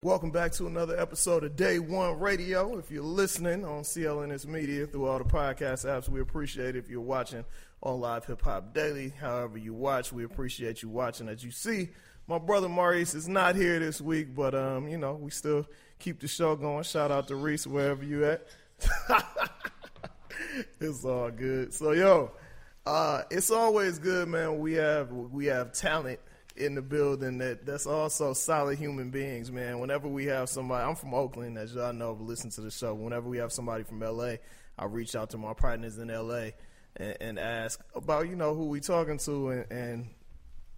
Welcome back to another episode of Day One Radio. If you're listening on CLNS Media through all the podcast apps, we appreciate it. If you're watching on Live Hip Hop Daily, however you watch, we appreciate you watching. As you see, my brother Maurice is not here this week, but we still keep the show going. Shout out to Reese wherever you at. It's all good. So it's always good, man. We have talent in the building that's also solid human beings, man. Whenever we have somebody, I'm from Oakland, as y'all know, but listen to the show. Whenever we have somebody from LA, I reach out to my partners in LA and ask about, who we talking to and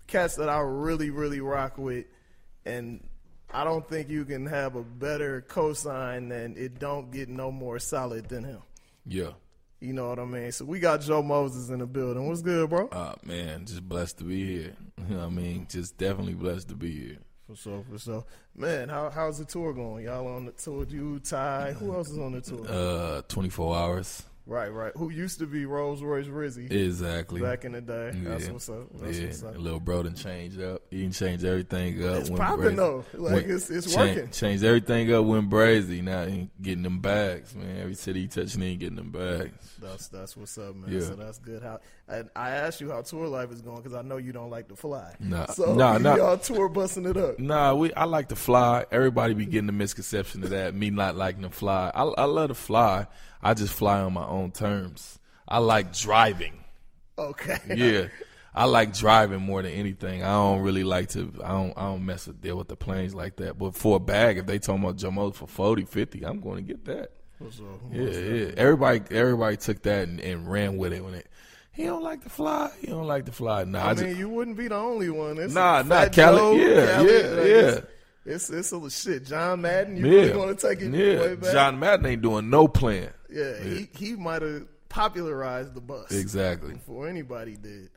cats that I really, really rock with. And I don't think you can have a better cosign than it don't get no more solid than him. Yeah. You know what I mean? So we got Joe Moses in the building. What's good, bro? Man, just blessed to be here. You know what I mean? Just definitely blessed to be here. For sure. Man, how's the tour going? Y'all on the tour? You, Ty, who else is on the tour? 24 hours. Right. Who used to be Rolls Royce Rizzy. Exactly. Back in the day. Yeah. That's what's up. What's up. Little bro done changed up. He done changed everything up. It's popping though. It's working. Changed everything up when Brazy. Now he getting them bags, man. Every city he touching, he getting them bags. That's what's up, man. Yeah. So that's good. I asked you how tour life is going because I know you don't like to fly. Nah. Y'all tour busting it up. I like to fly. Everybody be getting the misconception of that, me not liking to fly. I love to fly. I just fly on my own terms. I like driving. Okay. Yeah. I like driving more than anything. I don't really like to, I don't mess with deal with the planes like that. But for a bag, if they talking about Jamos for 40, 50, I'm going to get that. Yeah. Everybody took that and ran with it when he don't like to fly. He don't like to fly. Nah, I mean, you wouldn't be the only one. It's Cali. Yeah. It's a shit. John Madden, you really want to take it way back? John Madden ain't doing no plan. Yeah. He might have popularized the bus. Exactly. Before anybody did.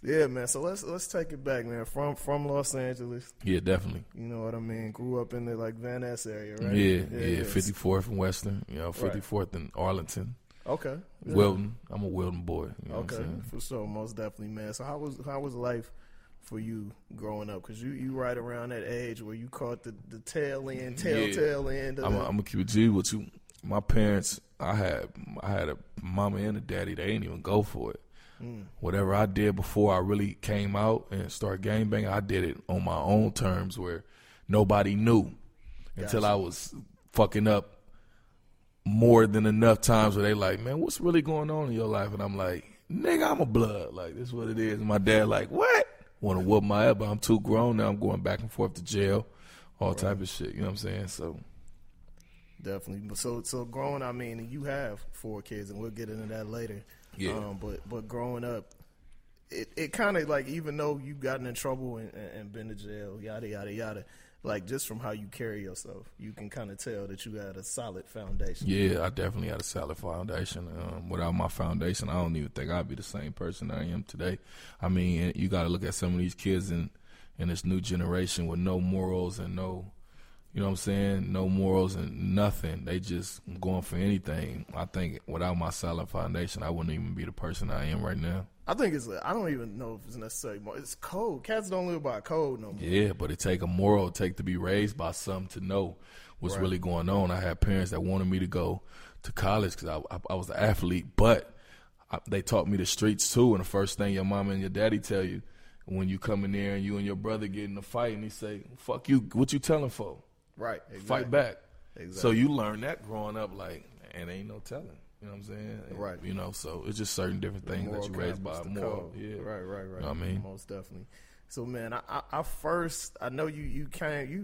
Yeah, man. So let's take it back, man. From Los Angeles. Yeah, definitely. You know what I mean? Grew up in the Van Ness area, right? Yeah. 54th and Western. 54th and Arlington. Okay. Yeah. Wilton. I'm a Wilton boy. You know what I'm saying? For sure, most definitely, man. So how was life for you growing up? Because you right around that age where you caught the tail end. I'm gonna keep it G with you. My parents, I had a mama and a daddy. They didn't even go for it. Whatever I did before I really came out and started gangbanging, I did it on my own terms where nobody knew until I was fucking up more than enough times where they like, man, what's really going on in your life? And I'm like, nigga, I'm a blood. Like, this is what it is. And my dad like, what? Want to whoop my ass, but I'm too grown now. I'm going back and forth to jail, all type of shit. You know what I'm saying? So definitely. So growing, I mean, you have 4 kids, and we'll get into that later. Yeah. But growing up, it kind of like, even though you've gotten in trouble and been to jail, yada yada yada, like just from how you carry yourself, you can kind of tell that you had a solid foundation. Yeah, I definitely had a solid foundation. Without my foundation, I don't even think I'd be the same person I am today. I mean, you got to look at some of these kids in this new generation with no morals and no, you know what I'm saying, no morals and nothing. They just going for anything. I think without my solid foundation, I wouldn't even be the person I am right now. I think I don't even know if it's necessarily more. It's code. Cats don't live by code no more. Yeah, but it take a moral, it take to be raised by something to know what's really going on. I had parents that wanted me to go to college because I was an athlete, but they taught me the streets too. And the first thing your mama and your daddy tell you when you come in there and you and your brother get in a fight and he say, fuck you, what you telling for? Right, exactly. Fight back. Exactly. So you learn that growing up, like, and ain't no telling. You know what I'm saying? Right. You know, so it's just certain different things that you raised by more. Yeah. Right. You know what I mean? Most definitely. So, man, I know you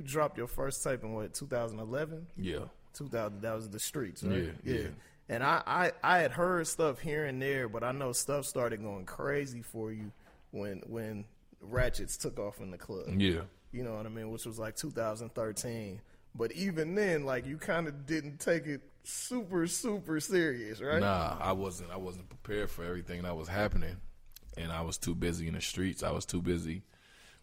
dropped your first tape in what, 2011? Yeah. 2000. That was the streets, right? Yeah. And I had heard stuff here and there, but I know stuff started going crazy for you when Ratchets took off in the club. Yeah. You know what I mean? Which was like 2013. But even then, like, you kind of didn't take it super, super serious, right? Nah, I wasn't prepared for everything that was happening. And I was too busy in the streets. I was too busy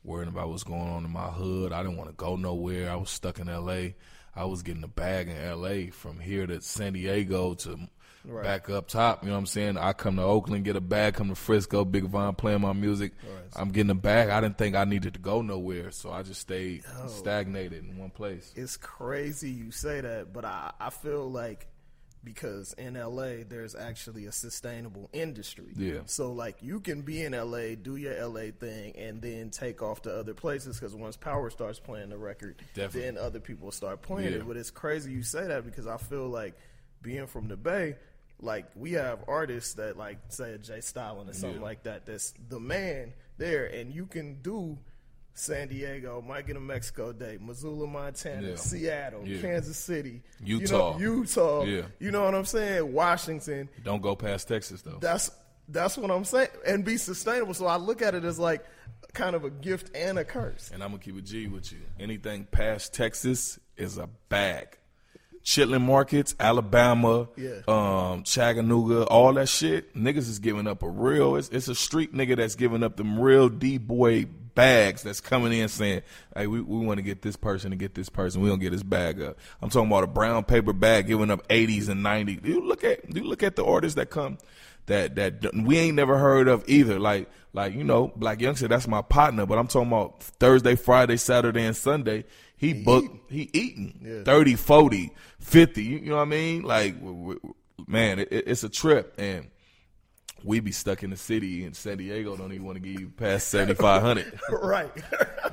worrying about what's going on in my hood. I didn't want to go nowhere. I was stuck in L.A. I was getting a bag in L.A. from here to San Diego to back up top. You know what I'm saying? I come to Oakland, get a bag, come to Frisco, Big Von playing my music. Right. I'm getting a bag. I didn't think I needed to go nowhere, so I just stayed stagnated in one place. It's crazy you say that, but I feel like because in LA there's actually a sustainable industry. Yeah. So like you can be in LA, do your LA thing, and then take off to other places because once Power starts playing the record, then other people start playing it. But it's crazy you say that because I feel like being from the Bay, like we have artists that like say Jay Stalin or something like that. That's the man there, and you can do San Diego, might get a Mexico date, Missoula, Montana, Seattle, Kansas City, Utah. You know what I'm saying? Washington. Don't go past Texas though. That's what I'm saying, and be sustainable. So I look at it as like kind of a gift and a curse. And I'm gonna keep it G with you. Anything past Texas is a bag. Chitlin markets, Alabama, Chattanooga, all that shit. Niggas is giving up a real. It's a street nigga that's giving up them real D-boy bags that's coming in saying, hey, we want to get this person to get this person. We don't get his bag up. I'm talking about a brown paper bag giving up 80s and 90s. You look at the artists that come that we ain't never heard of either. Like you know, Black Youngster, that's my partner. But I'm talking about Thursday, Friday, Saturday, and Sunday. He eating 30, 40, 50. You know what I mean? Like, man, it's a trip. And we be stuck in the city in San Diego, don't even want to give you past 7,500. Right. You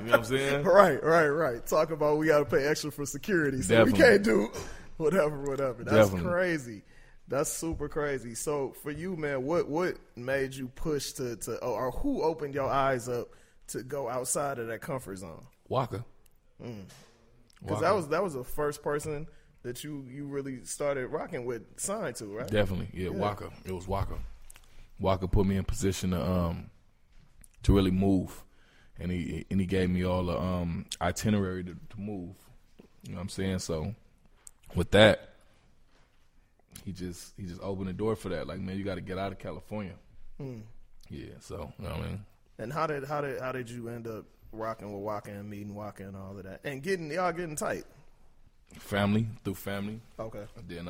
know what I'm saying? Right. Talk about we got to pay extra for security, so we can't do whatever. That's crazy. That's super crazy. So for you, man, what made you push to or who opened your eyes up to go outside of that comfort zone? Waka. Because that was the first person that you really started rocking with, signed to, right? Definitely, yeah. Waka. It was Waka. Waka put me in position to really move, and he gave me all the itinerary to move. You know what I'm saying? So with that, he just opened the door for that. Like, man, you got to get out of California. Yeah. So you know what I mean. And how did you end up rocking with Waka and meeting Waka and all of that, and y'all getting tight? Through family. Okay. And then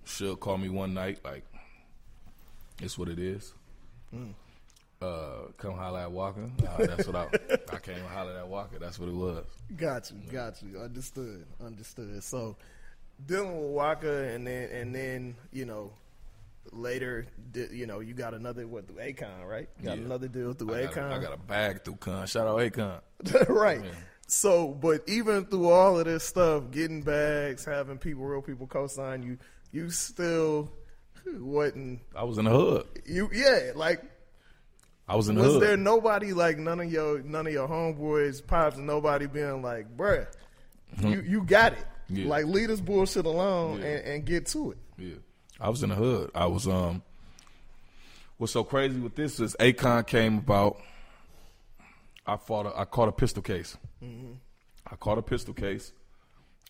Suge called me one night, like, it's what it is. Come holler at Waka. That's what I came and hollered at Waka. That's what it was. Got you. Understood. So dealing with Waka, and then you know. Later, you know, you got another through Akon, right? Got another deal through Akon. I got a bag through Con. Shout out Akon. Right. Yeah. So, but even through all of this stuff, getting bags, having real people co-sign you still wasn't. I was in the hood. I was in the hood. Was there nobody, like none of your homeboys, pops, nobody being like, bruh, you got it. Yeah. Like, leave this bullshit alone and get to it. Yeah. I was in the hood. I was what's so crazy with this is Akon came about. I caught a pistol case. I caught a pistol case.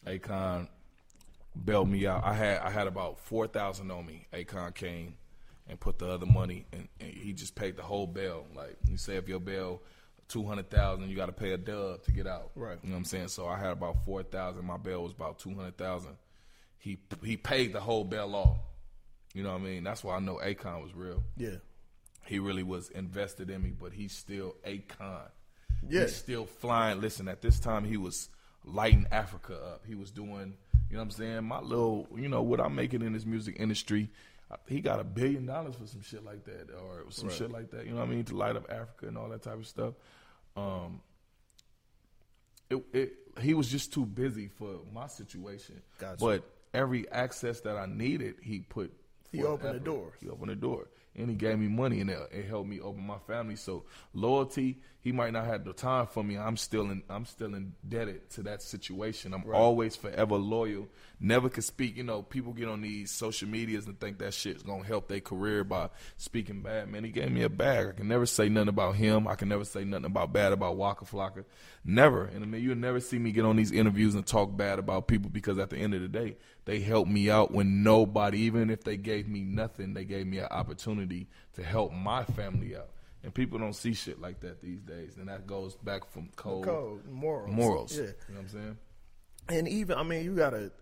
Akon bailed me out. I had about 4,000 on me. Akon came and put the other money, and he just paid the whole bail. Like, you say if your bail $200,000, you got to pay a dub to get out. Right. You know what I'm saying? So I had about 4,000. My bail was about 200,000. He paid the whole bail off. You know what I mean? That's why I know Akon was real. Yeah. He really was invested in me, but he's still Akon. Yeah. He's still flying. Listen, at this time, he was lighting Africa up. He was doing, you know what I'm saying, my little, you know, what I'm making in this music industry. He got $1 billion for some shit like that, or some shit like that, you know what I mean, to light up Africa and all that type of stuff. He was just too busy for my situation. Gotcha. But every access that I needed, he opened the door. He opened the door. And he gave me money, and it helped me open my family. So loyalty, he might not have the time for me. I'm still indebted to that situation. I'm always forever loyal. Never could speak. You know, people get on these social medias and think that shit's gonna help their career by speaking bad. Man, he gave me a bag. I can never say nothing about him. I can never say nothing bad about Waka Flocka. Never. And I mean, you'll never see me get on these interviews and talk bad about people, because at the end of the day, they helped me out when nobody, even if they gave me nothing, they gave me an opportunity to help my family out. And people don't see shit like that these days. And that goes back from code morals. Yeah. You know what I'm saying? And even, I mean, you gotta,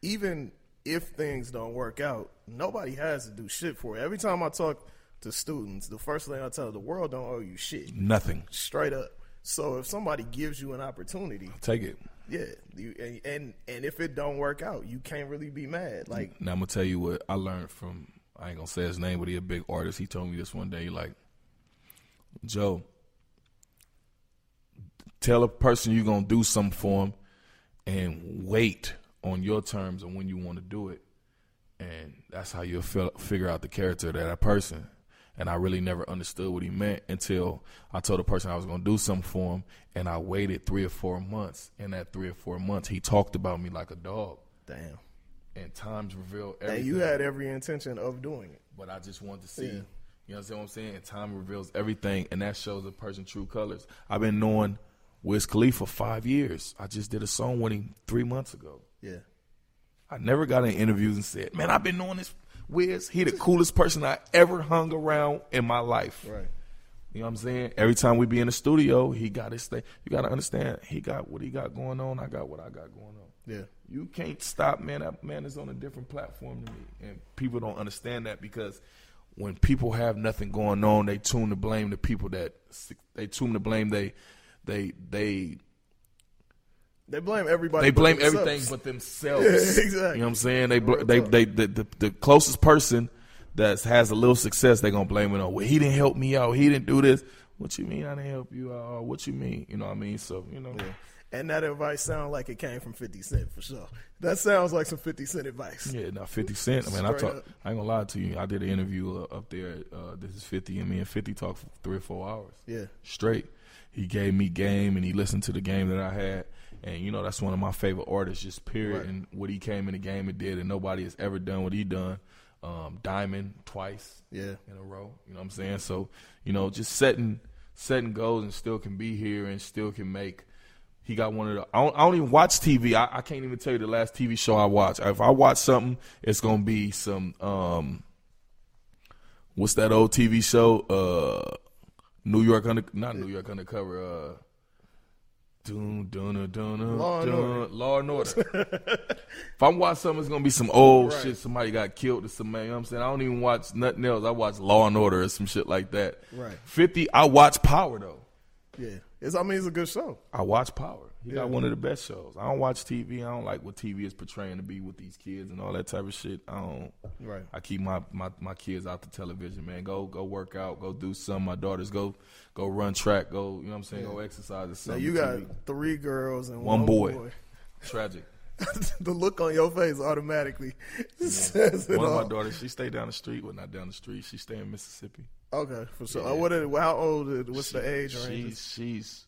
even if things don't work out, nobody has to do shit for it. Every time I talk to students, the first thing I tell them, the world don't owe you shit. Nothing. Straight up. So if somebody gives you an opportunity, take it. Yeah, and if it don't work out, you can't really be mad. Like, now I'm gonna tell you what I learned from, I ain't gonna say his name, but he a big artist. He told me this one day, like, Joe, tell a person you're gonna do something for him and wait on your terms and when you want to do it, and that's how you'll figure out the character of that person. And I really never understood what he meant until I told the person I was going to do something for him, and I waited 3 or 4 months. In that 3 or 4 months, he talked about me like a dog. Damn. And times reveal everything. And you had every intention of doing it. But I just wanted to see. Yeah. You know what I'm saying? And time reveals everything, and that shows a person's true colors. I've been knowing Wiz Khalifa 5 years. I just did a song with him 3 months ago. Yeah. I never got in interviews and said, man, I've been knowing this Wiz. He the coolest person I ever hung around in my life. Right. You know what I'm saying? Every time we be in the studio, he got his thing. You got to understand, he got what he got going on. I got what I got going on. Yeah. You can't stop, man. That man is on a different platform than me. And people don't understand that, because when people have nothing going on, they tune to blame the people they blame everybody. They blame everything but themselves. Yeah, exactly. You know what I'm saying? The closest person that has a little success, they're gonna blame it on. Well, he didn't help me out. He didn't do this. What you mean I didn't help you out? What you mean? You know what I mean? So, you know. Yeah. And that advice sounds like it came from 50 Cent for sure. That sounds like some 50 Cent advice. Yeah, now 50 Cent. I mean, I ain't gonna lie to you. I did an interview up there. This is 50, and me and 50 talked for 3 or 4 hours. Yeah, straight. He gave me game, and he listened to the game that I had. And, you know, that's one of my favorite artists, just period. Right. And what he came in the game and did, and nobody has ever done what he done. Diamond twice in a row. You know what I'm saying? So, you know, just setting goals and still can be here and still can make. He got one of the. I don't even watch TV. I can't even tell you the last TV show I watched. If I watch something, it's gonna be some. What's that old TV show? New York Undercover. Law and Order. If I'm watching something, it's gonna be some old shit. Somebody got killed or something. You know what I'm saying? I don't even watch nothing else. I watch Law and Order or some shit like that. Right. 50. I watch Power though. Yeah. It's a good show. I watch Power. He got one of the best shows. I don't watch TV. I don't like what TV is portraying to be with these kids and all that type of shit. I don't. Right. I keep my kids out the television, man. Go work out. Go do something. My daughters go run track. Go, you know what I'm saying? Go exercise or something. Now you got 3 girls and one boy. Tragic. The look on your face automatically says it all. One of my daughters, she stay down the street. Well, not down the street. She stay in Mississippi. Okay, for sure. Yeah. How old? What's the age range? She's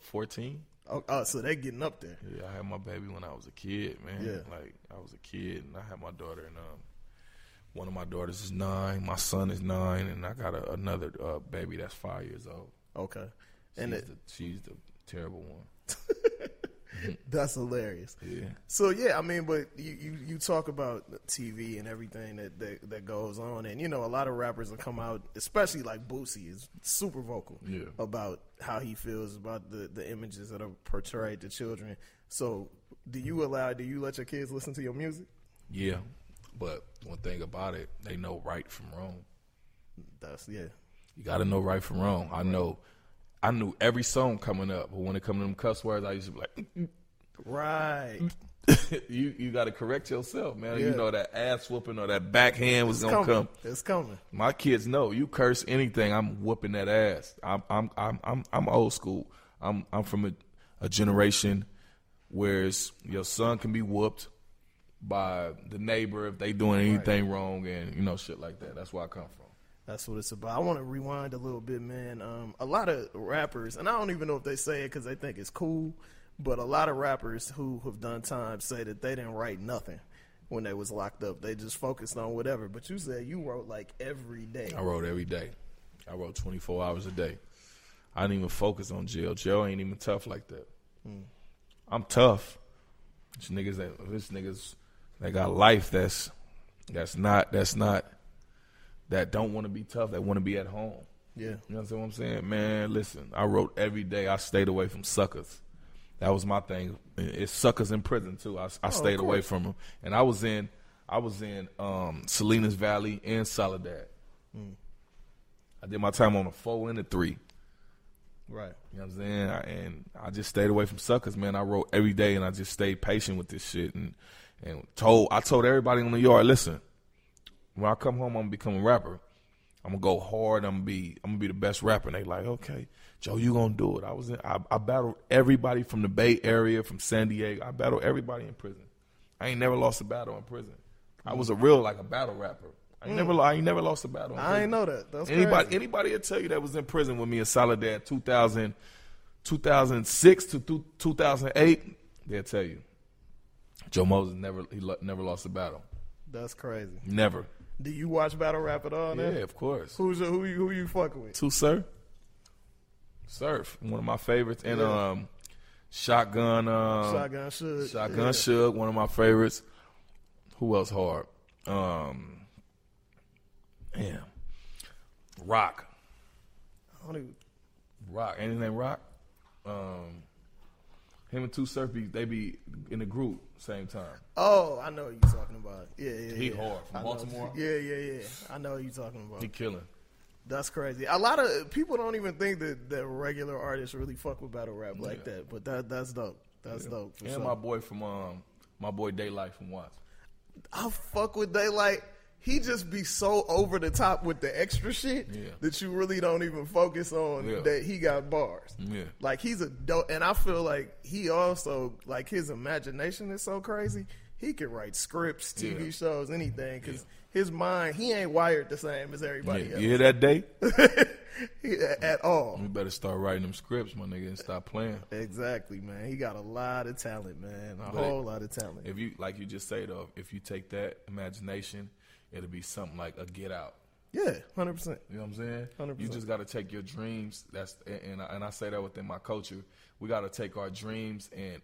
14. Oh, so they getting up there. Yeah, I had my baby when I was a kid, man. Yeah. Like, I was a kid, and I had my daughter, and one of my daughters is 9, my son is 9, and I got another baby that's 5 years old. Okay. She's the terrible one. That's hilarious. Yeah. So yeah, I mean, but you talk about TV and everything that goes on, and you know, a lot of rappers will come out, especially like Boosie is super vocal about how he feels about the images that are portrayed to children. So do you let your kids listen to your music? Yeah, but one thing about it, they know right from wrong. You got to know right from wrong. I knew every song coming up, but when it comes to them cuss words, I used to be like, right. you got to correct yourself, man. Yeah. You know that ass whooping or that backhand was gonna come. It's coming. My kids know you curse anything, I'm whooping that ass. I'm old school. I'm from a generation where your son can be whooped by the neighbor if they doing anything wrong, and you know, shit like that. That's where I come from. That's what it's about. I want to rewind a little bit, man. A lot of rappers, and I don't even know if they say it because they think it's cool, but a lot of rappers who have done time say that they didn't write nothing when they was locked up. They just focused on whatever. But you said you wrote like every day. I wrote every day. I wrote 24 hours a day. I didn't even focus on jail. Jail ain't even tough like that. I'm tough. These niggas that got life that's not that don't want to be tough, that want to be at home. Yeah. You know what I'm saying? Man, listen, I wrote every day. I stayed away from suckers. That was my thing. It's suckers in prison too. I stayed away from them. And I was in Salinas Valley and Soledad. I did my time on a 4 and a 3. Right. You know what I'm saying? And I just stayed away from suckers, man. I wrote every day, and I just stayed patient with this shit. And I told everybody in the yard, listen, when I come home, I'm gonna become a rapper. I'm gonna go hard. I'm gonna be the best rapper. And they like, okay, Joe, you gonna do it? I battled everybody from the Bay Area, from San Diego. I battled everybody in prison. I ain't never lost a battle in prison. I was a battle rapper. I ain't never lost a battle in prison. I ain't know that. That's Anybody will tell you that was in prison with me in Soledad 2006 to 2008, they'll tell you. Joe Moses never lost a battle. That's crazy. Never. Do you watch battle rap at all now? Yeah, of course. Who you fucking with? Sir? Surf, one of my favorites. And Shotgun Suge. Shotgun Suge, one of my favorites. Who else hard? Rock. Rock. Anything Rock? Him and 2 Surf, they be in the group same time. Oh, I know what you're talking about. Yeah. He hard from Baltimore. Yeah. I know what you're talking about. He killing. That's crazy. A lot of people don't even think that regular artists really fuck with battle rap like that. But that's dope. That's dope. And sure. My boy Daylight from Watts. I fuck with Daylight. He just be so over the top with the extra shit that you really don't even focus on that he got bars. Yeah. Like, he's a dope, and I feel like he also, like, his imagination is so crazy. He can write scripts, TV shows, anything, because his mind, he ain't wired the same as everybody else. You hear that, Day? At all. You better start writing them scripts, my nigga, and stop playing. Exactly, man. He got a lot of talent, man. A whole lot of talent. If you, like you just say, though, if you take that imagination, it'll be something like a Get Out. Yeah, 100%. You know what I'm saying? 100%. You just got to take your dreams. And I say that within my culture. We got to take our dreams and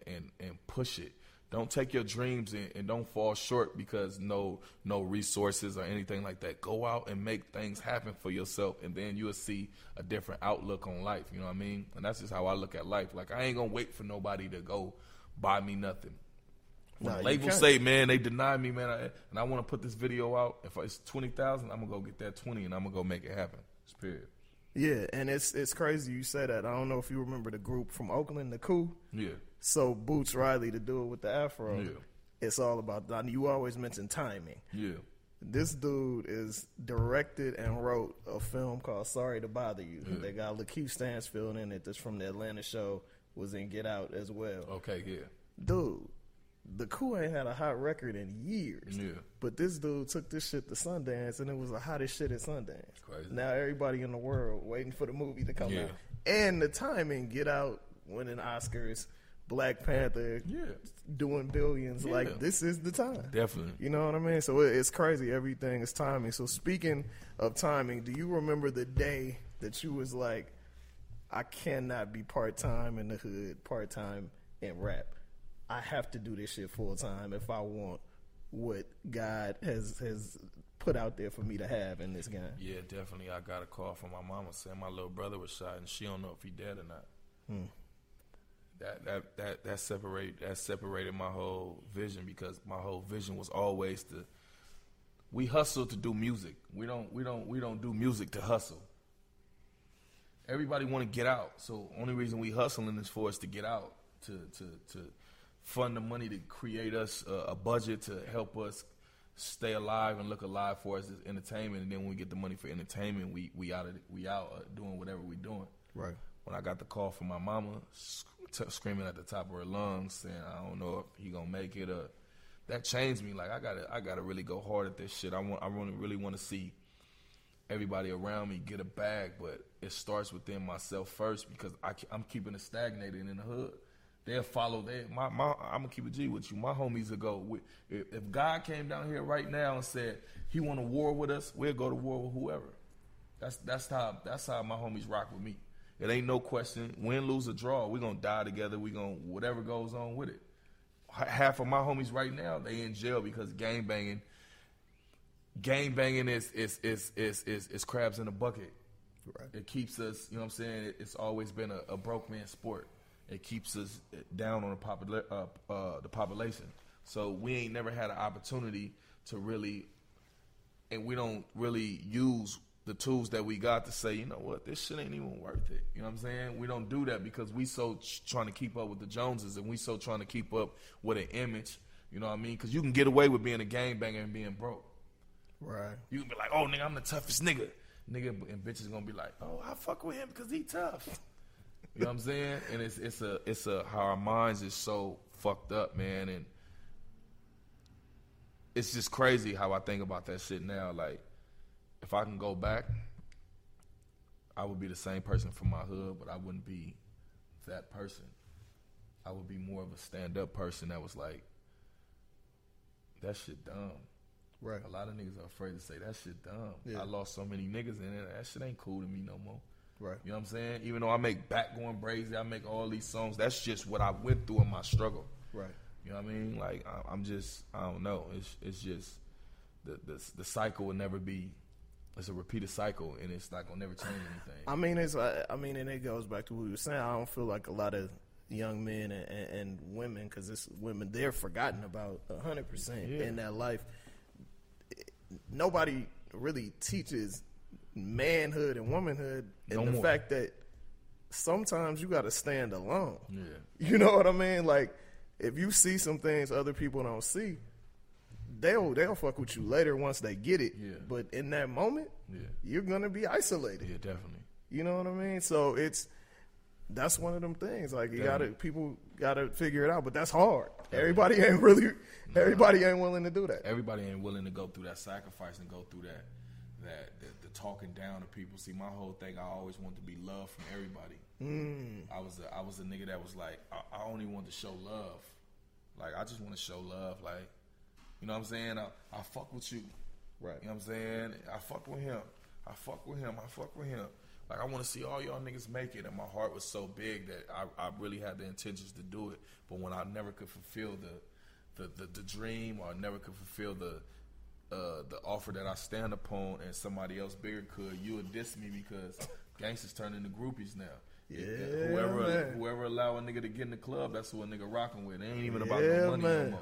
push it. Don't take your dreams and don't fall short because no resources or anything like that. Go out and make things happen for yourself, and then you'll see a different outlook on life. You know what I mean? And that's just how I look at life. Like, I ain't gonna wait for nobody to go buy me nothing. When labels say, man, they deny me, man, and I want to put this video out. If it's 20,000, I'm gonna go get that 20, and I'm gonna go make it happen. It's period. Yeah, and it's crazy you say that. I don't know if you remember the group from Oakland, the Coup. Yeah. So Boots Riley to do it with the afro. Yeah. It's all about, you always mention timing. Yeah. This dude is directed and wrote a film called Sorry to Bother You. Yeah. They got Lakeith Stansfield in it that's from the Atlanta show, was in Get Out as well. Okay, yeah. Dude, the Coup ain't had a hot record in years. Yeah. But this dude took this shit to Sundance, and it was the hottest shit at Sundance. Crazy. Now everybody in the world waiting for the movie to come out. And the timing, Get Out, winning Oscars, Black Panther, doing billions. Like, this is the time. Definitely. You know what I mean? So it's crazy. Everything is timing. So speaking of timing, do you remember the day that you was like, I cannot be part-time in the hood, part-time in rap. I have to do this shit full-time if I want what God has put out there for me to have in this game? Yeah, definitely. I got a call from my mama saying my little brother was shot, and she don't know if he dead or not. That separated my whole vision, because my whole vision was always we hustle to do music. We don't do music to hustle. Everybody want to get out, so only reason we hustling is for us to get out, to fund the money to create us a budget to help us stay alive and look alive for us as entertainment. And then when we get the money for entertainment, we out doing whatever we doing. Right. When I got the call from my mama, screaming at the top of her lungs, saying, I don't know if he gonna make it, that changed me. Like, I gotta really go hard at this shit. I really want to see everybody around me get a bag, but it starts within myself first, because I'm keeping it stagnated in the hood. They'll follow. I'm gonna keep a G with you. My homies will go. If God came down here right now and said he want a war with us, we'll go to war with whoever. That's how my homies rock with me. It ain't no question. Win, lose, or draw, we gonna die together. We gonna whatever goes on with it. Half of my homies right now, they in jail because gangbanging is crabs in a bucket. Right. It keeps us, you know what I'm saying? It's always been a broke man sport. It keeps us down on the population. So we ain't never had an opportunity to really, and we don't really use the tools that we got to say, you know what, this shit ain't even worth it. You know what I'm saying? We don't do that because we so trying to keep up with the Joneses, and we so trying to keep up with an image. You know what I mean? Because you can get away with being a gangbanger and being broke. Right. You can be like, oh, nigga, I'm the toughest nigga. Nigga, and bitches gonna be like, oh, I fuck with him because he tough. You know what I'm saying? And it's a how our minds is so fucked up, man. And it's just crazy how I think about that shit now. Like, if I can go back, I would be the same person from my hood, but I wouldn't be that person. I would be more of a stand-up person that was like, that shit dumb. Right. A lot of niggas are afraid to say that shit dumb. Yeah. I lost so many niggas in it. That shit ain't cool to me no more. Right. You know what I'm saying? Even though I make Goin Brazy, I make all these songs, that's just what I went through in my struggle. Right. You know what I mean? Like, I'm just, I don't know. It's just, the cycle will never be, it's a repeated cycle, and it's not gonna never change anything. And it goes back to what you were saying. I don't feel like a lot of young men and women, because it's women, they're forgotten about 100% in that life. Nobody really teaches manhood and womanhood, and the fact that sometimes you got to stand alone. Yeah. You know what I mean? Like, if you see some things other people don't see, they'll fuck with you later once they get it. Yeah. But in that moment, you're gonna be isolated. Yeah, definitely. You know what I mean? So that's one of them things. Like, people gotta figure it out, but that's hard. Everybody ain't willing to do that. Everybody ain't willing to go through that sacrifice and go through that the talking down to people. See, my whole thing, I always wanted to be loved from everybody. I was a nigga that was like, I only want to show love. Like, I just want to show love. Like, you know what I'm saying? I fuck with you. Right. You know what I'm saying? I fuck with him. I fuck with him. Like, I want to see all y'all niggas make it, and my heart was so big that I really had the intentions to do it. But when I never could fulfill the dream, or I never could fulfill the offer that I stand upon, and somebody else bigger could, you would diss me because gangsters turn into groupies now. Yeah, whoever allow a nigga to get in the club, that's who a nigga rocking with. It ain't even about no money no more.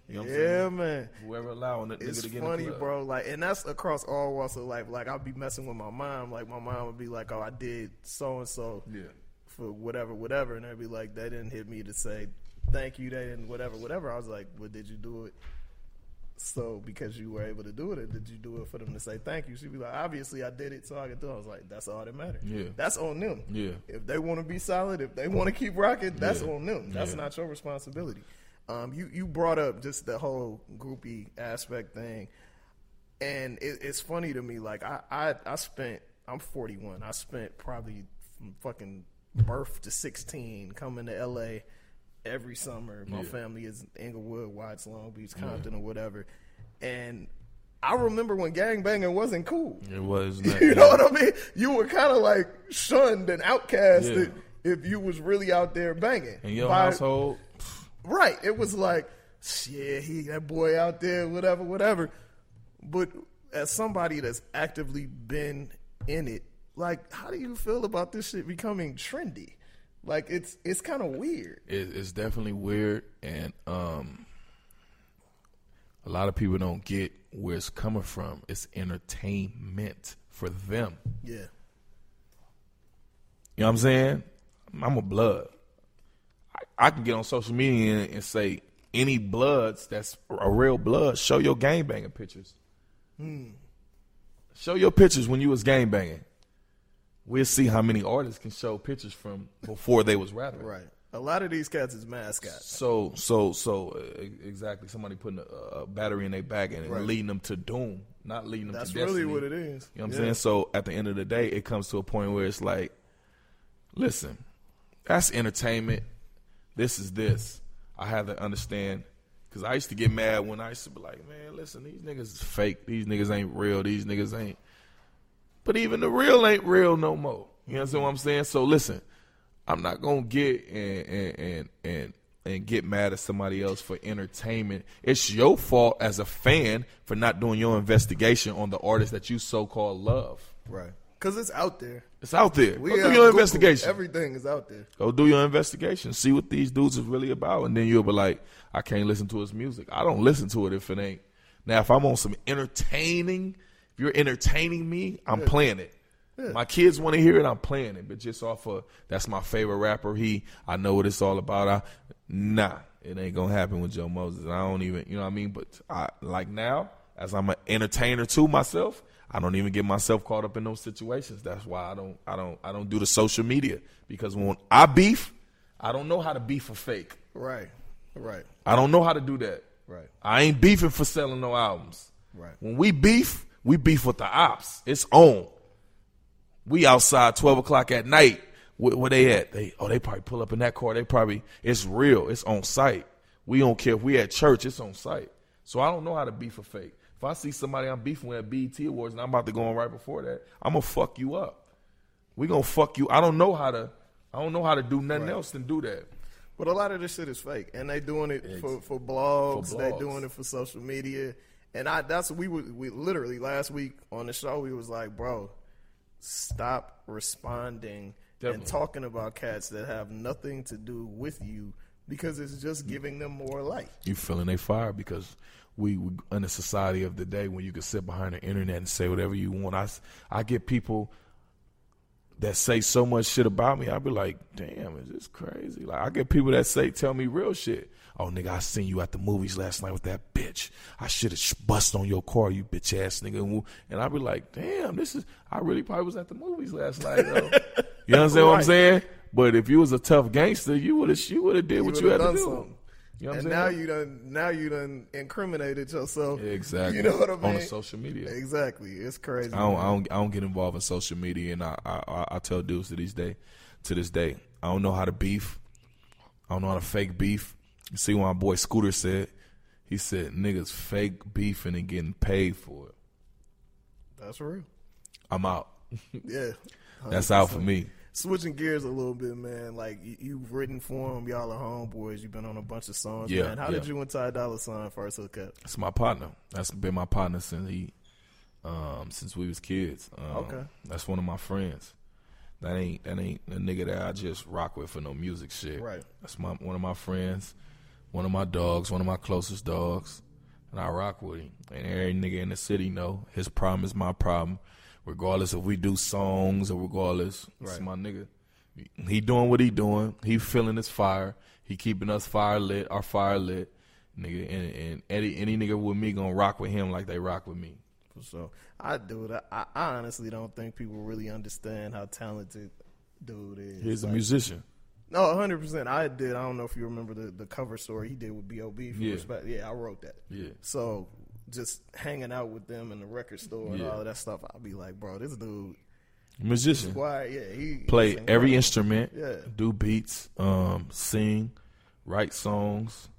You know what I'm saying? Man. Whoever allowing it, nigga to get in the club. It's funny, bro. Like, and that's across all walks of life. Like, I'll be messing with my mom. Like, my mom would be like, "Oh, I did so and so for whatever," and I'd be like, "They didn't hit me to say thank you. They didn't whatever." I was like, "Well, did you do it so because you were able to do it, or did you do it for them to say thank you?" She'd be like, "Obviously, I did it so I could do it." I was like, "That's all that matters. Yeah, that's on them. Yeah, if they want to be solid, if they want to keep rocking, that's on them. That's not your responsibility." You brought up just the whole groupie aspect thing, and it's funny to me. Like, I'm 41. I spent probably from fucking birth to 16 coming to LA every summer. My family is Inglewood, Watts, Long Beach, Compton, or whatever. And I remember when gangbanging wasn't cool. It was not. You know what I mean? You were kind of like shunned and outcasted if you was really out there banging. In your household? Right. It was like, shit, that boy out there, whatever. But as somebody that's actively been in it, like, how do you feel about this shit becoming trendy? Like, it's kind of weird. It's definitely weird, and a lot of people don't get where it's coming from. It's entertainment for them. Yeah. You know what I'm saying? I'm a blood. I can get on social media and say, any bloods that's a real blood, show your gangbanging pictures. Show your pictures when you was gangbanging. We'll see how many artists can show pictures from before they was rapping. Right. A lot of these cats is mascots. So exactly. Somebody putting a battery in their back and leading them to doom, not leading them to destiny. That's really what it is. You know what I'm saying? So at the end of the day, it comes to a point where it's like, listen, that's entertainment. This is this. I have to understand, because I used to get mad when I used to be like, man, listen, these niggas is fake. These niggas ain't real. These niggas ain't. But even the real ain't real no more. You understand what I'm saying? So listen, I'm not gonna get and get mad at somebody else for entertainment. It's your fault as a fan for not doing your investigation on the artist that you so-called love. Right. Because it's out there. It's out there. Go do your investigation. Everything is out there. Go do your investigation. See what these dudes is really about. And then you'll be like, I can't listen to his music. I don't listen to it if it ain't. Now, if I'm on some entertaining, if you're entertaining me, I'm playing it. Yeah. My kids want to hear it, I'm playing it. But just off of, that's my favorite rapper. I know what it's all about. Nah, it ain't going to happen with Joe Moses. I don't even, you know what I mean? But like now, as I'm an entertainer too myself, I don't even get myself caught up in those situations. That's why I don't do the social media, because when I beef, I don't know how to beef for fake. Right. I don't know how to do that. Right. I ain't beefing for selling no albums. Right. When we beef with the ops. It's on. We outside 12 o'clock at night. Where they at? They probably pull up in that car. It's real. It's on site. We don't care if we at church. It's on site. So I don't know how to beef for fake. If I see somebody I'm beefing with at BET Awards and I'm about to go on right before that, I'm going to fuck you up. We going to fuck you. I don't know how to do nothing else than do that. But a lot of this shit is fake. And they doing it for blogs. They doing it for social media. And we literally last week on the show, we was like, bro, stop responding and talking about cats that have nothing to do with you, because it's just giving them more light. You feeling they fire because we in a society of the day when you can sit behind the internet and say whatever you want. I get people that say so much shit about me. I be like, damn, is this crazy? Like, I get people that tell me real shit. Oh, nigga, I seen you at the movies last night with that bitch. I should have bust on your car, you bitch ass nigga. And I be like, damn, I really probably was at the movies last night, though. You understand what I'm saying? But if you was a tough gangster, you would have did what you had to do. Something. You know what I'm saying? Now you done incriminated yourself. Exactly. You know what I mean? On the social media. Exactly. It's crazy. I don't get involved in social media, and I tell dudes to this day, I don't know how to beef. I don't know how to fake beef. You see what my boy Scooter said? He said niggas fake beefing and getting paid for it. That's real. I'm out. Yeah. 100%. That's out for me. Switching gears a little bit, man. Like, you've written for him. Y'all are homeboys. You've been on a bunch of songs, man. How did you and Ty Dolla $ign first hook up? That's my partner. That's been my partner since we was kids. Okay. That's one of my friends. That ain't a nigga that I just rock with for no music shit. Right. That's one of my friends, one of my dogs, one of my closest dogs, and I rock with him. And every nigga in the city know his problem is my problem. Regardless if we do songs or regardless, it's my nigga. He doing what he doing. He feeling his fire. He keeping us our fire lit. Nigga, and any nigga with me gonna rock with him like they rock with me. For sure. I honestly don't think people really understand how talented dude is. He's a musician. No, 100%. I don't know if you remember the cover story he did with B.O.B. Respect. Yeah, I wrote that. Yeah. So just hanging out with them in the record store and all of that stuff, I'll be like, bro, this dude, musician. He play every instrument, yeah, do beats, sing, write songs,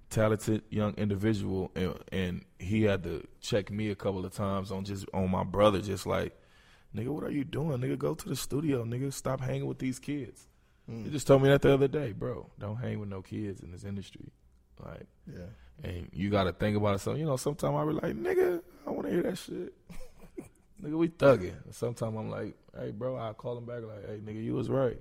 talented young individual, and he had to check me a couple of times on my brother, just like, nigga, what are you doing? Nigga, go to the studio, nigga, stop hanging with these kids. He just told me that the other day, bro, don't hang with no kids in this industry. Like, yeah. And you got to think about it. So, sometimes I be like, nigga, I want to hear that shit. Nigga, we thugging. Sometimes I'm like, hey, bro, I call him back like, hey, nigga, you was right.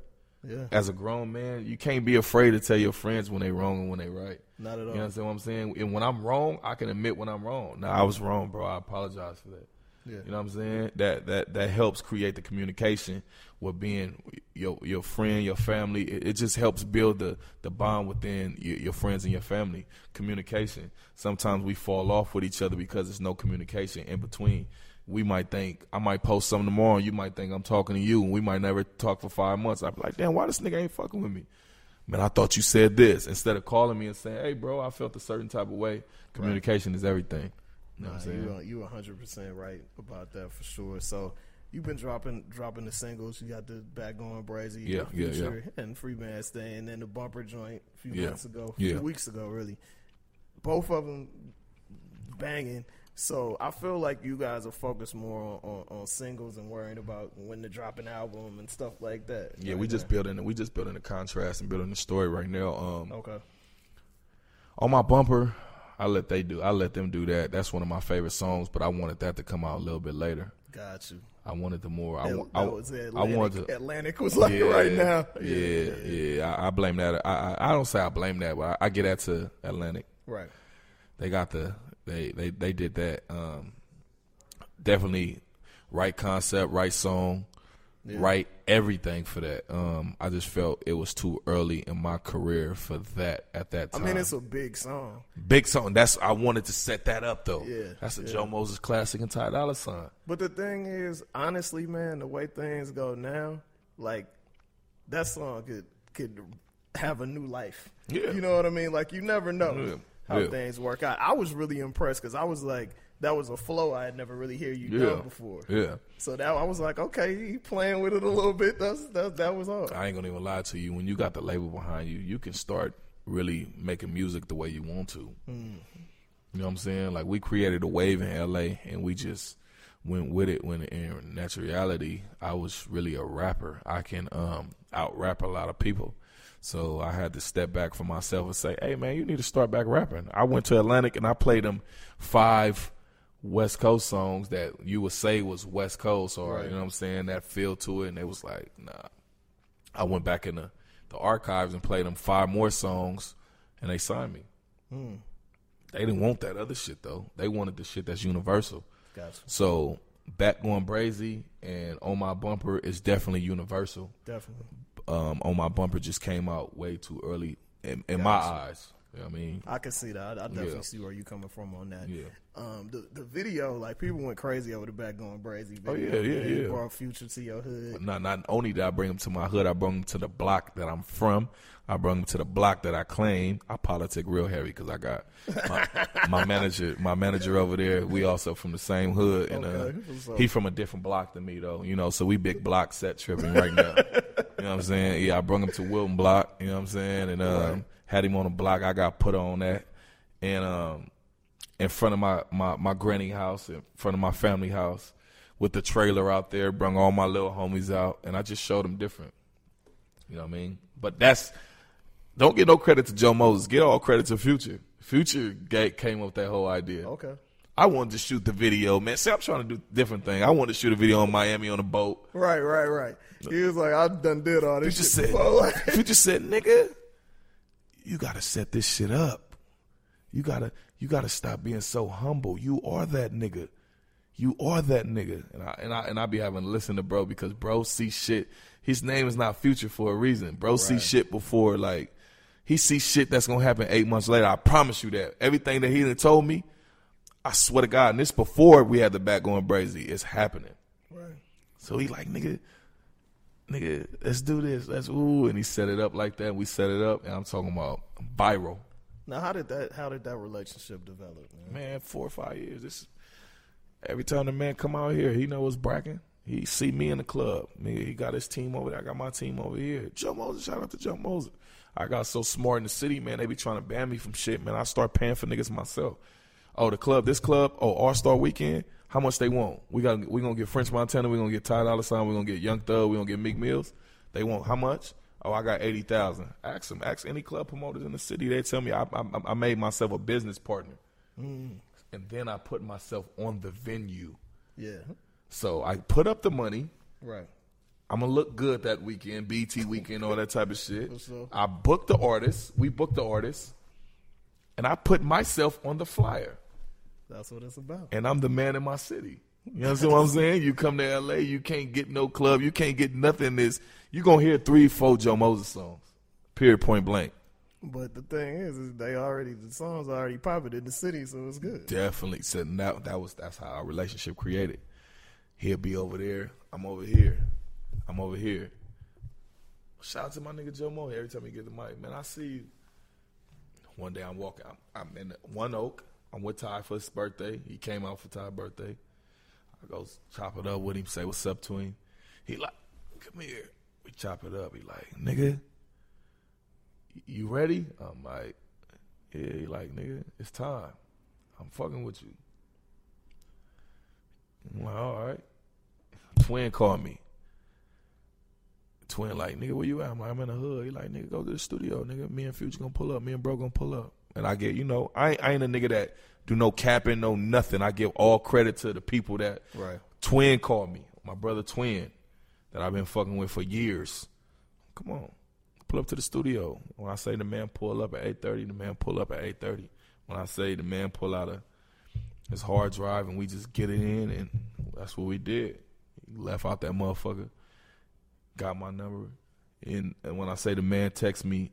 Yeah. As a grown man, you can't be afraid to tell your friends when they wrong and when they right. Not at all. You understand what I'm saying? And when I'm wrong, I can admit when I'm wrong. Now, I was wrong, bro. I apologize for that. Yeah. You know what I'm saying? That helps create the communication with being your friend, your family. It just helps build the bond within your friends and your family. Communication. Sometimes we fall off with each other because there's no communication in between. We might think, I might post something tomorrow, and you might think I'm talking to you, and we might never talk for 5 months. I'd be like, damn, why this nigga ain't fucking with me? Man, I thought you said this. Instead of calling me and saying, hey, bro, I felt a certain type of way. Communication is everything. You know what I'm saying? You 100% right about that for sure. So you've been dropping the singles. You got the back Goin Brazy, and Freeman Stay, and then the bumper joint a few weeks ago, really. Both of them banging. So I feel like you guys are focused more on singles and worrying about when to drop an album and stuff like that. Yeah, we just building the contrast and building the story right now. Okay. On my bumper, I let them do that. That's one of my favorite songs, but I wanted that to come out a little bit later. Got you. I wanted the more. I wanted to, Atlantic was like right now. Yeah. I blame that. I don't say I blame that, but I get that to Atlantic. Right. They got they did that. Definitely right concept, right song, right everything for that. I just felt it was too early in my career for that at that time. I mean, it's a big song. Big song. I wanted to set that up though. Yeah. That's a Joe Moses classic and Ty Dolla $ign. But the thing is, honestly, man, the way things go now, like that song could have a new life. Yeah. You know what I mean? Like you never know how things work out. I was really impressed because I was like, that was a flow I had never really heard you done before. Yeah. So that I was like, okay, he playing with it a little bit. That was all. I ain't gonna even lie to you. When you got the label behind you, you can start really making music the way you want to. Mm. You know what I'm saying? Like we created a wave in LA and we just went with it when in naturality I was really a rapper. I can out rap a lot of people. So I had to step back for myself and say, hey man, you need to start back rapping. I went to Atlantic and I played them 5 West Coast songs that you would say was West Coast or, you know what I'm saying, that feel to it. And they was like, nah. I went back in the archives and played them 5 more songs and they signed me. Mm. They didn't want that other shit though. They wanted the shit that's universal. Gotcha. So Goin Brazy and On My Bumper is definitely universal. Definitely. On My Bumper just came out way too early in my eyes. You know what I mean? I can see that. I definitely see where you're coming from on that. Yeah. The video, like people went crazy over the Goin Brazy video. Oh yeah. You brought Future to your hood. But not only did I bring him to my hood, I brought him to the block that I'm from. I brought him to the block that I claim. I politic real heavy because I got my manager over there. We also from the same hood, and he from a different block than me though. You know, so we big block set tripping right now. You know what I'm saying? Yeah, I brought him to Wilton Block. You know what I'm saying? And had him on the block. I got put on that, and in front of my granny house, in front of my family house, with the trailer out there, brung all my little homies out, and I just showed them different. You know what I mean? But don't get no credit to Joe Moses. Get all credit to Future. Future came up with that whole idea. Okay. I wanted to shoot the video, man. See, I'm trying to do different thing. I wanted to shoot a video in Miami on a boat. Right. He was like, I done did all this shit before. Future said, nigga, you got to set this shit up. You gotta stop being so humble. You are that nigga. And I be having to listen to bro because bro see shit. His name is not Future for a reason. Bro see shit before, like, he sees shit that's gonna happen 8 months later. I promise you that. Everything that he done told me, I swear to God, and this before we had the Goin Brazy, it's happening. Right. So he like, nigga, let's do this. And he set it up like that. We set it up, and I'm talking about viral. Now, how did that relationship develop, man? 4 or 5 years. Every time the man come out here, he know it's bragging. He see me in the club. He got his team over there. I got my team over here. Joe Moses, shout out to Joe Moses. I got so smart in the city, man. They be trying to ban me from shit, man. I start paying for niggas myself. Oh, this club, All-Star Weekend, how much they want? We gonna get French Montana, we gonna get Ty Dolla $ign, we gonna get Young Thug, we gonna get Meek Mills. They want how much? Oh, I got 80,000. Ask any club promoters in the city. They tell me I made myself a business partner. Mm. And then I put myself on the venue. Yeah. So I put up the money. Right. I'm going to look good that weekend, BT weekend, all that type of shit. I booked the artists. We booked the artists. And I put myself on the flyer. That's what it's about. And I'm the man in my city. You know what I'm saying? You come to L.A., you can't get no club. You can't get nothing. You're going to hear 3-4 Joe Moses songs, period, point blank. But the thing is the songs are already popping in the city, so it's good. Definitely. So that's how our relationship created. He'll be over there. I'm over here. Shout out to my nigga Joe Mo every time he get the mic. Man, I see you. One day I'm walking. I'm in One Oak. I'm with Ty for his birthday. He came out for Ty's birthday. I go chop it up with him, say what's up to him. He like, come here. We chop it up. He like, nigga, you ready? I'm like, yeah. He like, nigga, it's time. I'm fucking with you. I'm like, all right. Twin called me. Twin like, nigga, where you at? I'm in the hood. He like, nigga, go to the studio. Nigga, me and Future gonna pull up. Me and bro gonna pull up. And I get, I ain't a nigga that do no capping, no nothing. I give all credit to the people that. Right. Twin called me. my brother twin that I've been fucking with for years. Come on, pull up to the studio. When I say the man pull up at 8:30, the man pull up at 8:30. When I say the man pull out his hard drive and we just get it in, and that's what we did. He left out that motherfucker, got my number, and when I say the man texts me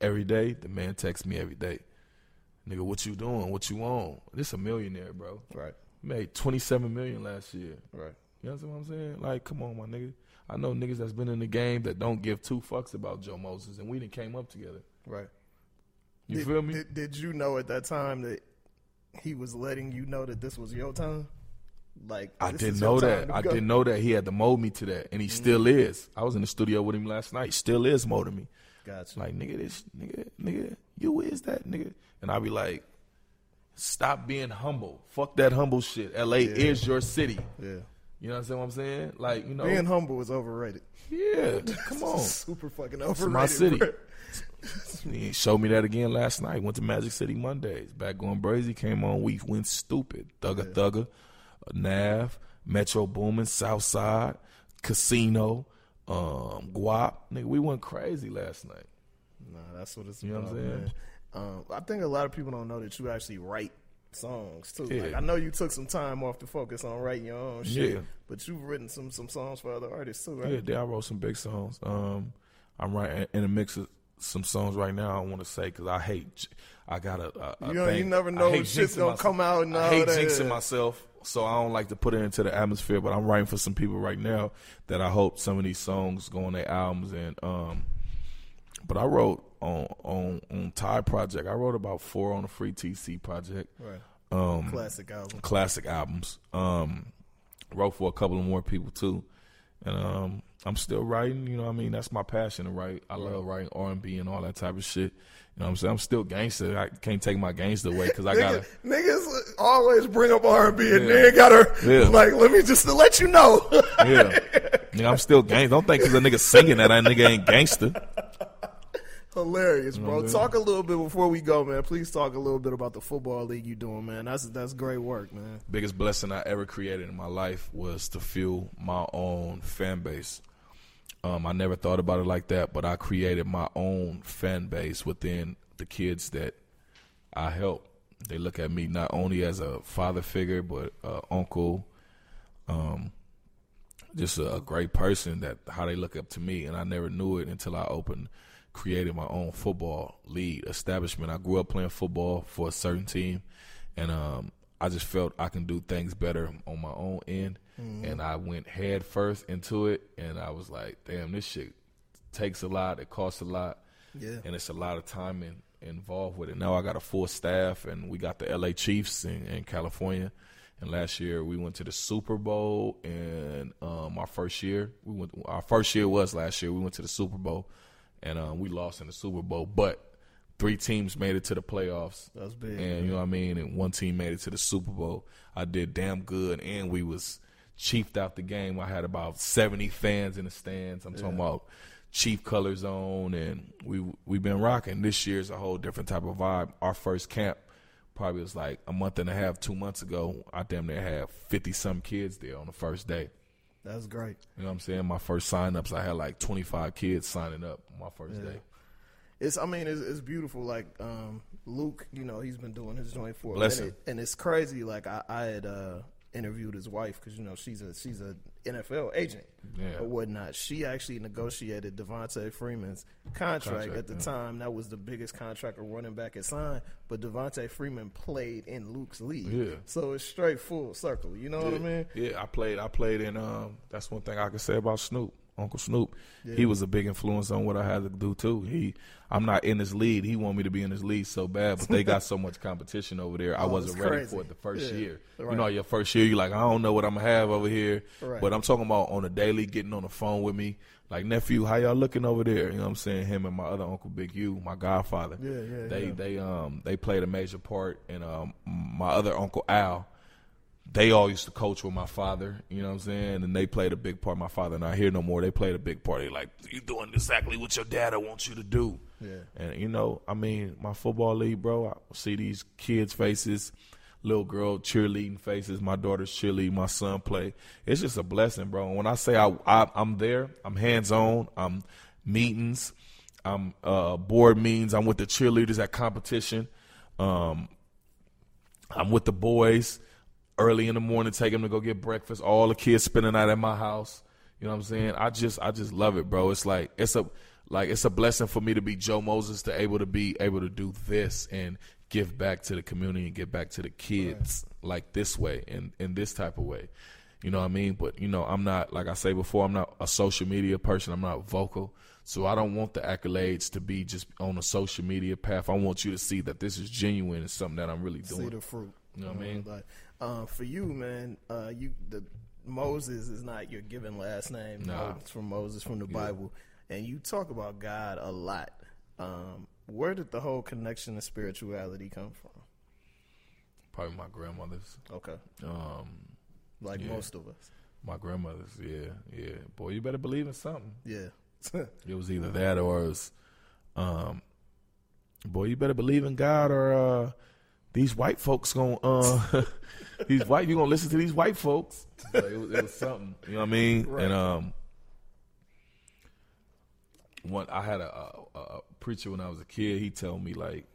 every day, the man texts me every day. Nigga, what you doing? What you on? This a millionaire, bro. Right. Made $27 million last year. Right. You know what I'm saying? Like, come on, my nigga. I know niggas that's been in the game that don't give two fucks about Joe Moses, and we done came up together. Right. You feel me? Did you know at that time that he was letting you know that this was your time? Like, I didn't know that. I didn't know that he had to mold me to that, and he still is. I was in the studio with him last night. Still is molding me. Gotcha. Like, nigga, you is that nigga? And I be like, stop being humble. Fuck that humble shit. L.A. is your city. Yeah. You know what I'm saying? Like, you know, being humble is overrated. Yeah, come on. Super fucking overrated. It's my city. He showed me that again last night. Went to Magic City Mondays. Back Goin Brazy came on. We went stupid. Thugger, Nav, Metro Boomin, Southside, Casino, Guap. Nigga, we went crazy last night. Nah, that's what it's you about, know what I'm saying? Man. I think a lot of people don't know that you actually write songs too. Yeah. Like, I know you took some time off to focus on writing your own shit, but you've written some songs for other artists too, right? Yeah, I wrote some big songs. I'm writing in a mix of some songs right now. I want to say because I got a you never know when shit's gonna come out. And I hate jinxing myself, so I don't like to put it into the atmosphere. But I'm writing for some people right now that I hope some of these songs go on their albums. And but I wrote on Ty Project. I wrote about 4 on the Free TC project. Right. Classic albums. Wrote for a couple of more people too, and I'm still writing. You know what I mean? That's my passion to write. I love writing R&B and all that type of shit. You know what I'm saying? I'm still gangster. I can't take my gangster away because I gotta. Niggas always bring up R&B and then gotta like, let me just to let you know. I'm still gangster. Don't think because a nigga singing that nigga ain't gangster. Hilarious, bro. Talk a little bit before we go, man. Please talk a little bit about the football league you doing, man. That's great work, man. Biggest blessing I ever created in my life was to fuel my own fan base. I never thought about it like that, but I created my own fan base within the kids that I help. They look at me not only as a father figure, but uncle, just a great person, that how they look up to me. And I never knew it until I created my own football league establishment. I grew up playing football for a certain team, and I just felt I can do things better on my own end. And I went head first into it, and I was like, damn, this shit takes a lot, it costs a lot, and it's a lot of time involved with it. Now I got a full staff, and we got the LA Chiefs in California, and last year we went to the Super Bowl, and our first year was last year. We went to the Super Bowl, and we lost in the Super Bowl, but 3 teams made it to the playoffs. That's big. And you know what I mean? And 1 team made it to the Super Bowl. I did damn good, and we was chiefed out the game. I had about 70 fans in the stands. I'm talking about Chief colors on, and we've been rocking. This year's a whole different type of vibe. Our first camp probably was like a month and a half, 2 months ago. I damn near had 50-some kids there on the first day. That's great. You know what I'm saying? My first sign-ups, I had like 25 kids signing up on my first day. It's beautiful. Like Luke, you know, he's been doing his joint for a minute, and it's crazy. Like I had interviewed his wife because you know she's a NFL agent or whatnot. She actually negotiated Devontae Freeman's contract at the time. That was the biggest contract a running back had signed. But Devontae Freeman played in Luke's league, so it's straight full circle. You know what I mean? Yeah, I played in. That's one thing I can say about Snoop. Uncle Snoop, he was a big influence on what I had to do too. I'm not in his lead. He wanted me to be in his lead so bad, but they got so much competition over there. I wasn't ready for it the first year. Right. You know, your first year, you're like, I don't know what I'm gonna have over here. Right. But I'm talking about on a daily, getting on the phone with me, like, nephew, how y'all looking over there? You know what I'm saying? Him and my other uncle, Big U, my godfather. They played a major part, and my other uncle Al. They all used to coach with my father, you know what I'm saying? And they played a big part. My father not here no more. They played a big part. They like, you doing exactly what your dad wants you to do. Yeah. And, you know, I mean, my football league, bro, I see these kids' faces. little girl cheerleading faces. My daughter's cheerleading. My son play. It's just a blessing, bro. And when I say I'm there, I'm hands-on. I'm meetings. I'm board meetings. I'm with the cheerleaders at competition. I'm with the boys early in the morning, take them to go get breakfast. All the kids spending out at my house. You know what I'm saying? I just love it, bro. It's like it's a blessing for me to be Joe Moses, to be able to do this and give back to the community and give back to the kids like this way and in this type of way. You know what I mean? But, you know, I'm not, like I say before, I'm not a social media person. I'm not vocal. So I don't want the accolades to be just on a social media path. I want you to see that this is genuine and something that I'm really doing. See the fruit. You know what I mean? Like, for you, man, the Moses is not your given last name. Nah. It's from Moses from the Bible. And you talk about God a lot. Where did the whole connection to spirituality come from? Probably my grandmother's. Okay. Like most of us. My grandmother's, yeah. Boy, you better believe in something. Yeah. It was either that or it was, boy, you better believe in God or these white folks you gonna listen to these white folks. Like, it was something, you know what I mean? Right. And I had a preacher when I was a kid. He told me, like,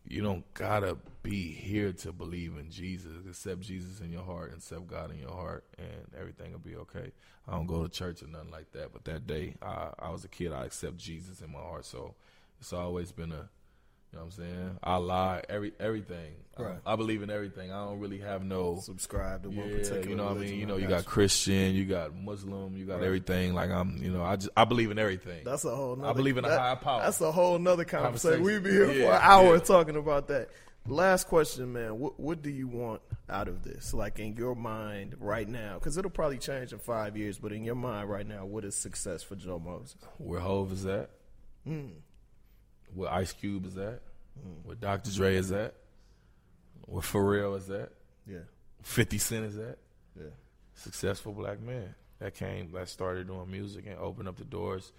you don't gotta be here to believe in Jesus. Accept Jesus in your heart, accept God in your heart, and everything will be okay. I don't go to church or nothing like that, but that day I was a kid. I accept Jesus in my heart, so it's always been you know what I'm saying? Allah, everything. Right. I believe in everything. I don't really have no subscribe to one particular. You know what I mean? You know, you got got Christian, you got Muslim, you got everything. Like I believe in everything. That's a whole nother, I believe in a higher power. That's a whole nother conversation. We'd be here for an hour talking about that. Last question, man. What do you want out of this? Like, in your mind right now, because it'll probably change in 5 years, but in your mind right now, what is success for Joe Moses? Where Hov is at? Where Ice Cube is at? Where Dr. Dre is at? Where Pharrell is at? Yeah. 50 Cent is at? Yeah. Successful black man that started doing music and opened up the doors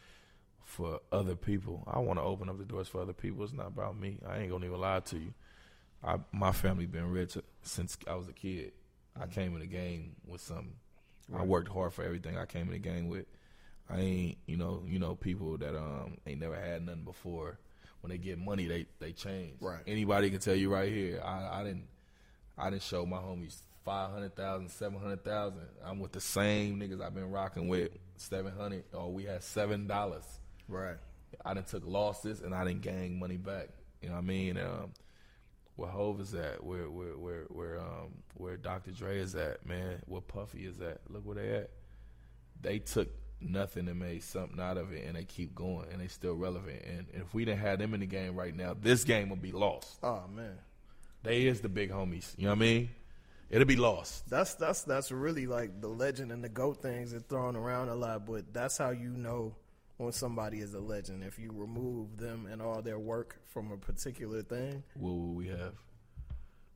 for other people. I want to open up the doors for other people. It's not about me. I ain't gonna even lie to you. My family been rich since I was a kid. I came in the game with something. Right. I worked hard for everything I came in the game with. I ain't, you know, people that ain't never had nothing before. When they get money, they change. Right. Anybody can tell you right here. I didn't show my homies 500,000, 700,000. I'm with the same niggas I've been rocking with 700. Or we had $7. Right. I done took losses and I didn't gang money back. You know what I mean? Where Hov is at, where Dr. Dre is at, man, where Puffy is at. Look where they at. They took nothing and made something out of it, and they keep going, and they still relevant. And if we didn't have them in the game right now, this game would be lost. Oh man, they is the big homies. You know what I mean? It'll be lost. That's really like the legend and the GOAT things are thrown around a lot, but that's how you know when somebody is a legend. If you remove them and all their work from a particular thing, what would we have?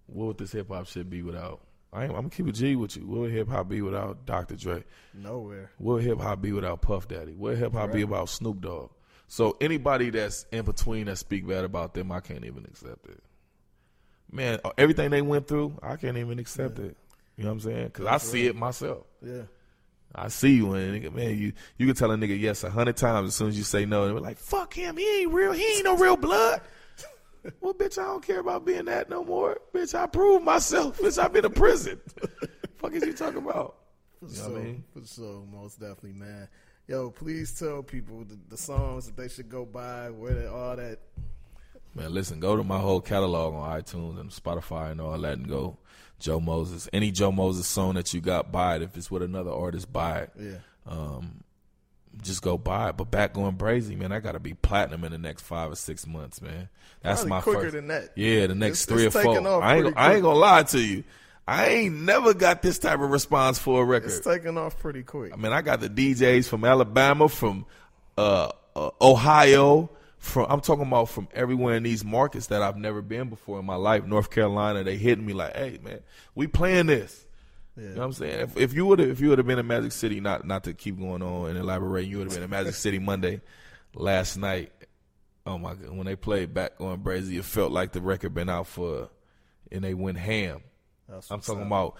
What would this hip hop shit be without? I'm gonna keep a G with you. What would hip hop be without Dr. Dre? Nowhere. What would hip hop be without Puff Daddy? What would hip hop be about Snoop Dogg? So anybody that's in between that speak bad about them, I can't even accept it. Man, everything they went through, I can't even accept it. You know what I'm saying? Because I see it myself. Yeah. I see you, and man, you can tell a nigga yes 100 times as soon as you say no, and we're like, fuck him, he ain't real, he ain't no real blood. Well, bitch, I don't care about being that no more. Bitch, I proved myself. Bitch, I've been to prison. Fuck is you talking about? For sure, most definitely, man. Yo, please tell people the songs that they should go buy, where all that. Man, listen, go to my whole catalog on iTunes and Spotify and all that, and go Joe Moses. Any Joe Moses song that you got, buy it. If it's with another artist, buy it. Yeah. Just go buy it. But back Goin Brazy, man, I got to be platinum in the next 5 or 6 months, man. That's probably my quicker first. Than that. Yeah, the next 3 or 4. I ain't gonna lie to you. I ain't never got this type of response for a record. It's taking off pretty quick. I mean, I got the DJs from Alabama, from Ohio. I'm talking about from everywhere in these markets that I've never been before in my life. North Carolina, they hitting me like, "Hey, man, we playing this." Yeah. You know what I'm saying? If you would have been in Magic City, not to keep going on and elaborating, you would have been in Magic City Monday last night. Oh my God, when they played back Goin Brazy, it felt like the record been out for and they went ham. That's I'm what's talking up. about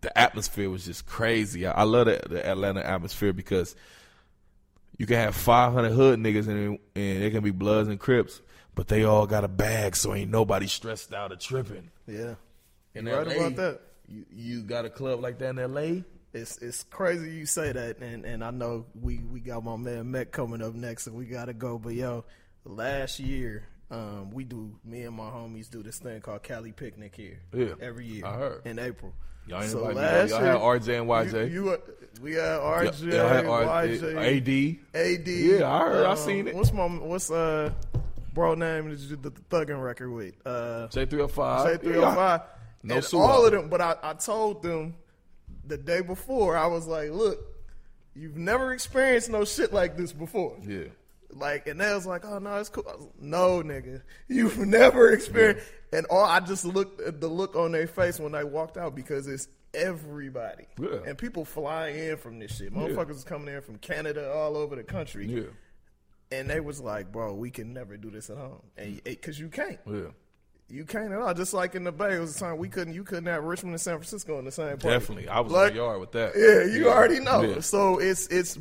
the atmosphere was just crazy. I love the Atlanta atmosphere because you can have 500 hood niggas and it can be Bloods and Crips, but they all got a bag, so ain't nobody stressed out or tripping. Yeah. In You right LA, about that. You got a club like that in LA? It's crazy you say that, and I know we got my man Mac coming up next, and we gotta go. But yo, last year, me and my homies do this thing called Cali Picnic here. Yeah, every year. I heard in April. Y'all ain't So invited me. last Y'all year, had RJ and YJ. We had RJ, Y'all had YJ, AD. AD. Yeah, I heard. I seen it. What's bro name that you did the thugging record with? J305. J305. No and Suge. all of them, but I told them the day before, I was like, look, you've never experienced no shit like this before. Yeah. Like, and they was like, oh, no, it's cool. I was like, no, nigga, you've never experienced. Yeah. And I just looked at the look on their face when they walked out because it's everybody. Yeah. And people flying in from this shit. Motherfuckers is coming in from Canada, all over the country. Yeah. And they was like, bro, we can never do this at home. And because you can't. Yeah. You can't at all. Just like in the Bay, it was a time you couldn't have Richmond and San Francisco in the same place. Definitely. I was in the yard with that. Yeah, you already know. Yeah. So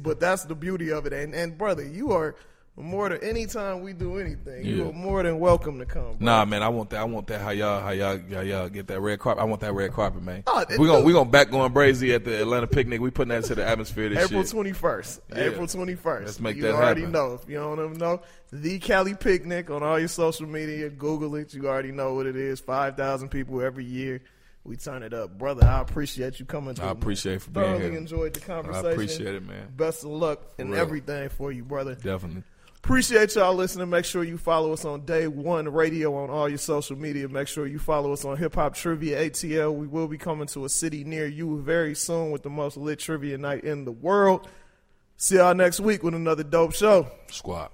but that's the beauty of it. And brother, you are more than any time we do anything, you are more than welcome to come. Bro. Nah, man, I want that. How y'all get that red carpet? I want that red carpet, man. Oh, we gonna back Goin Brazy at the Atlanta picnic. We putting that into the atmosphere this April shit. 21st. Yeah. April 21st. Let's make you that already happen. know. If you don't know, the Cali Picnic on all your social media, Google it. You already know what it is. 5,000 people every year. We turn it up. Brother, I appreciate you coming through. I appreciate for being Thoroughly here. enjoyed the conversation. I appreciate it, man. Best of luck and real. everything for you, brother. Definitely. Appreciate y'all listening. Make sure you follow us on Day One Radio on all your social media. Make sure you follow us on Hip Hop Trivia ATL. We will be coming to a city near you very soon with the most lit trivia night in the world. See y'all next week with another dope show. Squad.